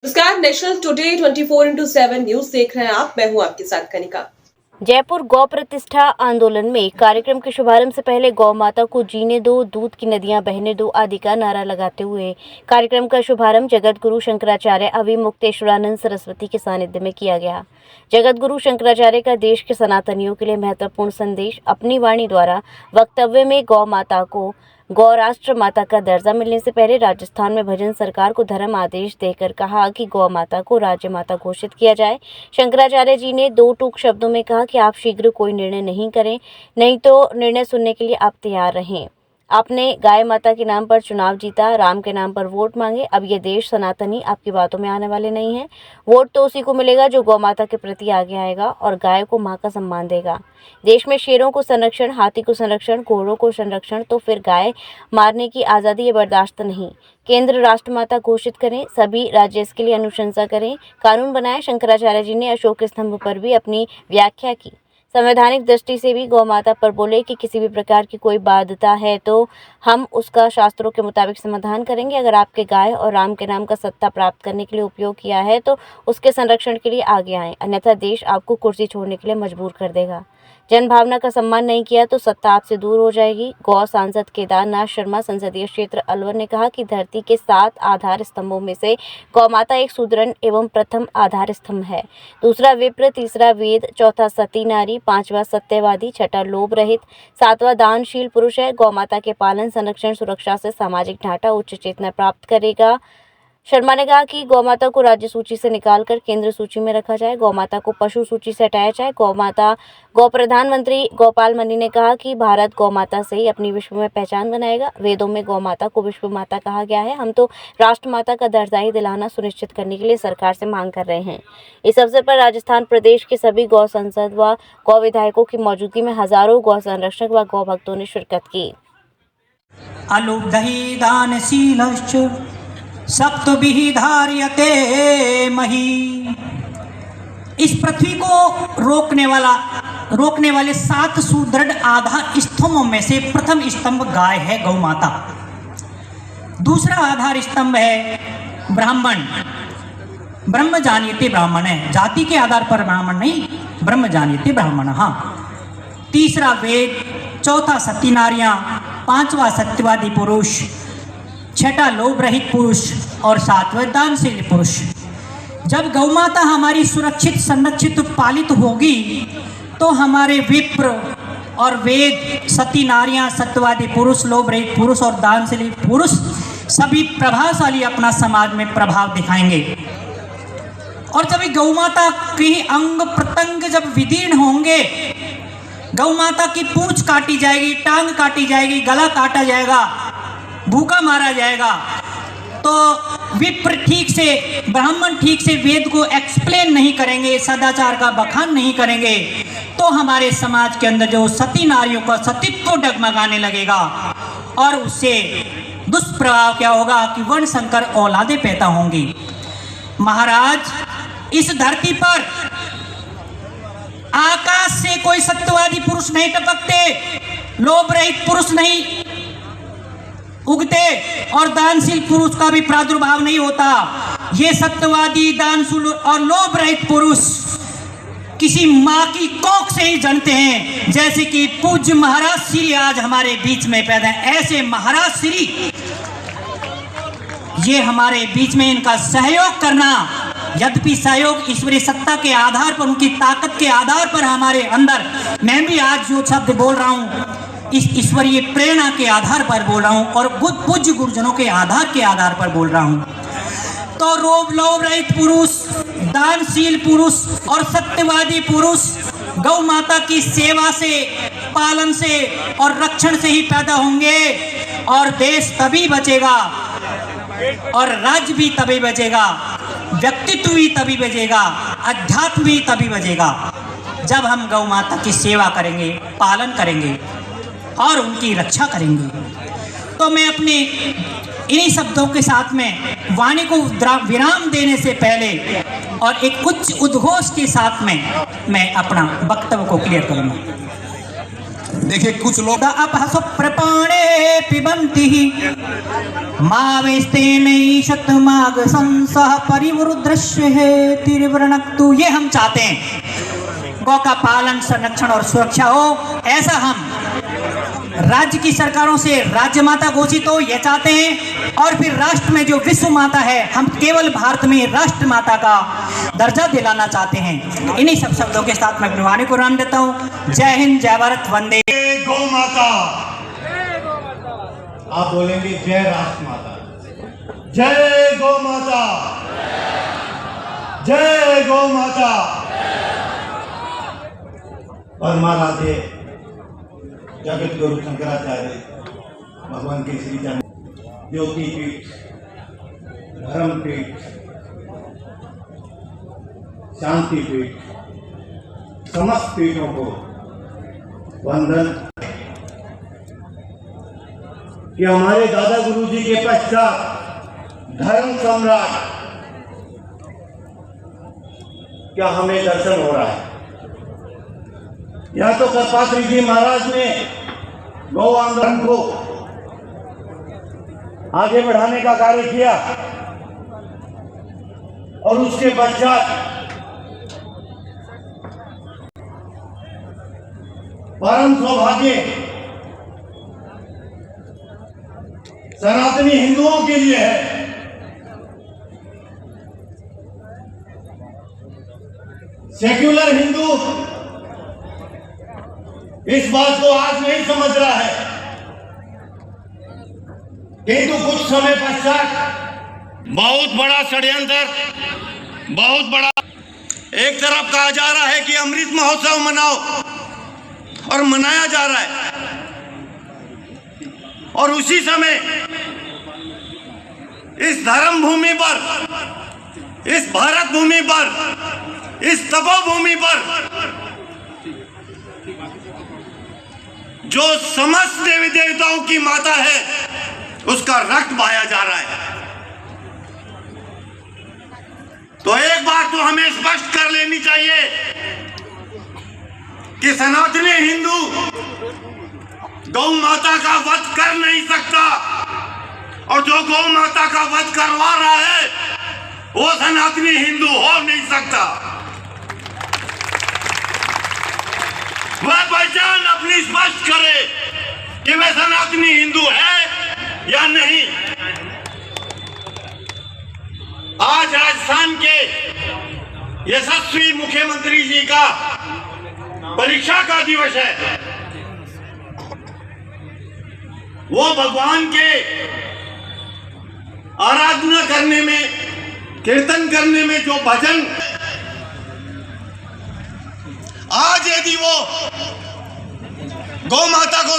नमस्कार, national today 24/7 news देख रहे हैं आप। मैं हूं आपके साथ कनिका। जयपुर गौ प्रतिष्ठा आंदोलन में कार्यक्रम के शुभारंभ से पहले गौ माता को जीने दो, दूध की नदियां बहने दो आदि का नारा लगाते हुए कार्यक्रम का शुभारंभ जगत गुरु शंकराचार्य अविमुक्तेश्वरानंद सरस्वती के सानिध्य में किया गया। जगत गुरु शंकराचार्य का देश के सनातनियों के लिए महत्वपूर्ण संदेश। अपनी वाणी द्वारा वक्तव्य में गौ माता को गौ राष्ट्र माता का दर्जा मिलने से पहले राजस्थान में भजन सरकार को धर्म आदेश देकर कहा कि गौ माता को राज्य माता घोषित किया जाए। शंकराचार्य जी ने दो टूक शब्दों में कहा कि आप शीघ्र कोई निर्णय नहीं करें, नहीं तो निर्णय सुनने के लिए आप तैयार रहें। आपने गाय माता के नाम पर चुनाव जीता, राम के नाम पर वोट मांगे। अब ये देश सनातनी आपकी बातों में आने वाले नहीं हैं। वोट तो उसी को मिलेगा जो गौ माता के प्रति आगे आएगा और गाय को माँ का सम्मान देगा। देश में शेरों को संरक्षण, हाथी को संरक्षण, घोड़ों को संरक्षण, तो फिर गाय मारने की आज़ादी ये बर्दाश्त नहीं। केंद्र राष्ट्रमाता घोषित करें, सभी राज्य इसके लिए अनुशंसा करें, कानून बनाएं। शंकराचार्य जी ने अशोक स्तंभ पर भी अपनी व्याख्या की। संवैधानिक दृष्टि से भी गौ माता पर बोले कि किसी भी प्रकार की कोई बाध्यता है तो हम उसका शास्त्रों के मुताबिक समाधान करेंगे। अगर आपके गाय और राम के नाम का सत्ता प्राप्त करने के लिए उपयोग किया है तो उसके संरक्षण के लिए आगे आएं, अन्यथा देश आपको कुर्सी छोड़ने के लिए मजबूर कर देगा। जनभावना का सम्मान नहीं किया तो सत्ता आपसे दूर हो जाएगी। गौ सांसद केदारनाथ शर्मा, संसदीय क्षेत्र अलवर, ने कहा कि धरती के 7 आधार स्तंभों में से गौ माता एक सुदृढ़ एवं प्रथम आधार स्तंभ है। दूसरा विप्र, तीसरा वेद, चौथा सती नारी, पांचवा सत्यवादी, छठा लोभ रहित, सातवां दानशील पुरुष है। गौ माता के पालन, संरक्षण, सुरक्षा से सामाजिक ढांचा उच्च चेतना प्राप्त करेगा। शर्मा ने कहा कि गौ माता को राज्य सूची से निकालकर केंद्र सूची में रखा जाए, गौ माता को पशु सूची से हटाया जाए। गौ प्रधानमंत्री गोपाल मनी ने कहा कि भारत गौ माता से ही अपनी विश्व में पहचान बनाएगा। वेदों में गौ माता को विश्व माता कहा गया है। हम तो राष्ट्र माता का दर्जा ही दिलाना सुनिश्चित करने के लिए सरकार से मांग कर रहे हैं। इस अवसर पर राजस्थान प्रदेश के सभी गौ संसद व गौ विधायकों की मौजूदगी में हजारों गौ संरक्षक व गौ भक्तों ने शिरकत की। अलुब्धहि दानशीलश्च सप्तभिः धार्यते मही। इस पृथ्वी को रोकने वाले 7 सुदृढ़ आधार स्तंभों में से प्रथम स्तंभ गाय है, गौ माता। दूसरा आधार स्तंभ है ब्राह्मण, ब्रह्म जानीते ब्राह्मण है, जाति के आधार पर ब्राह्मण नहीं, ब्रह्म जानीते ब्राह्मण। हाँ। तीसरा वेद, चौथा सती नारियां, पांचवा सत्यवादी पुरुष, छठा लोभ रहित पुरुष और सातवां दानशील पुरुष। जब गौ माता हमारी सुरक्षित, संरक्षित, पालित होगी तो हमारे विप्र और वेद, सती नारियां, सत्यवादी पुरुष, लोभ रहित पुरुष और दानशील पुरुष सभी प्रभावशाली अपना समाज में प्रभाव दिखाएंगे। और जब गौ माता के अंग प्रत्यंग जब विदीर्ण होंगे, गौ माता की पूंछ काटी जाएगी, टांग काटी जाएगी, गला काटा जाएगा, भूखा मारा जाएगा, तो विप्र ठीक से, ब्राह्मण ठीक से वेद को एक्सप्लेन नहीं करेंगे, सदाचार का बखान नहीं करेंगे, तो हमारे समाज के अंदर जो सती नारियों का सतीत्व डगमगाने लगेगा और उससे दुष्प्रभाव क्या होगा कि वर्ण संकर औलादें पैदा होंगी। महाराज, इस धरती पर आकाश से कोई सत्यवादी पुरुष नहीं टपकते, लोभ रहित पुरुष नहीं उगते और दानशील पुरुष का भी प्रादुर्भाव नहीं होता। ये सत्यवादी, दानशील और लोभ रहित पुरुष किसी माँ की कोख से ही जन्मते हैं। जैसे कि पूज्य महाराज श्री आज हमारे बीच में पैदा है, ऐसे महाराज श्री ये हमारे बीच में, इनका सहयोग करना, यद्यपि सहयोग ईश्वरीय सत्ता के आधार पर, उनकी ताकत के आधार पर हमारे अंदर, मैं भी आज जो शब्द बोल रहा हूँ इस ईश्वरीय प्रेरणा के आधार पर बोल रहा हूँ और पूज्य गुरुजनों के आधार के आधार पर बोल रहा हूँ। तो लोभ रहित पुरुष, दानशील पुरुष और सत्यवादी पुरुष गौ माता की सेवा से, पालन से और रक्षण से ही पैदा होंगे और देश तभी बचेगा और राज्य भी तभी बचेगा, व्यक्तित्व भी तभी बचेगा, अध्यात्म भी तभी बचेगा जब हम गौ माता की सेवा करेंगे, पालन करेंगे और उनकी रक्षा करेंगे। तो मैं अपने इन्हीं शब्दों के साथ में वाणी को विराम देने से पहले और एक उच्च उद्घोष के साथ में मैं अपना वक्तव्य को क्लियर करूंगा। देखिए कुछ लोग अपहसो प्रपाणे पिबन्ति मावेस्तेनैषत् माग संसः परिवृद्रश्य है तिर्वृणक्तु। ये हम चाहते हैं गौ का पालन, संरक्षण और सुरक्षा हो। ऐसा हम राज्य की सरकारों से राज्य माता घोषित हो, ये चाहते हैं। और फिर राष्ट्र में जो विश्व माता है, हम केवल भारत में राष्ट्र माता का दर्जा दिलाना चाहते हैं। इन्हीं सब शब्दों के साथ मैं अपनी वाणी को राम देता हूँ। जय हिंद, जय भारत, वंदे गौ माता। आप बोलेंगे जय राष्ट्र माता, जय गौ माता, जय गौ माता। परमाराध्य जगत गुरु शंकराचार्य भगवान के श्री चरण ज्योति पीठ, धर्म पीठ, शांति पीठ, समस्त पीठों को वंदन कि हमारे दादा गुरु जी के पश्चात धर्म सम्राट क्या हमें दर्शन हो रहा है। या तो कपात्री जी महाराज ने गौ आंदोलन को आगे बढ़ाने का कार्य किया और उसके पश्चात परम सौभाग्य सनातनी हिंदुओं के लिए है। सेक्युलर हिंदू इस बात को आज नहीं समझ रहा है, किंतु कुछ समय पश्चात बहुत बड़ा षड्यंत्र, बहुत बड़ा, एक तरफ कहा जा रहा है कि अमृत महोत्सव मनाओ और मनाया जा रहा है, और उसी समय इस धर्म भूमि पर, इस भारत भूमि पर, इस तपोभूमि पर जो समस्त देवी देवताओं की माता है उसका रक्त बहाया जा रहा है। तो एक बात तो हमें स्पष्ट कर लेनी चाहिए कि सनातनी हिंदू गौ माता का वध कर नहीं सकता, और जो गौ माता का वध करवा रहा है वो सनातनी हिंदू हो नहीं सकता। वह पहचान अपनी स्पष्ट करे कि वह सनातनी हिंदू है या नहीं। आज राजस्थान के यशस्वी मुख्यमंत्री जी का परीक्षा का दिवस है। वो भगवान के आराधना करने में, कीर्तन करने में जो भजन, आज यदि वो गौ माता को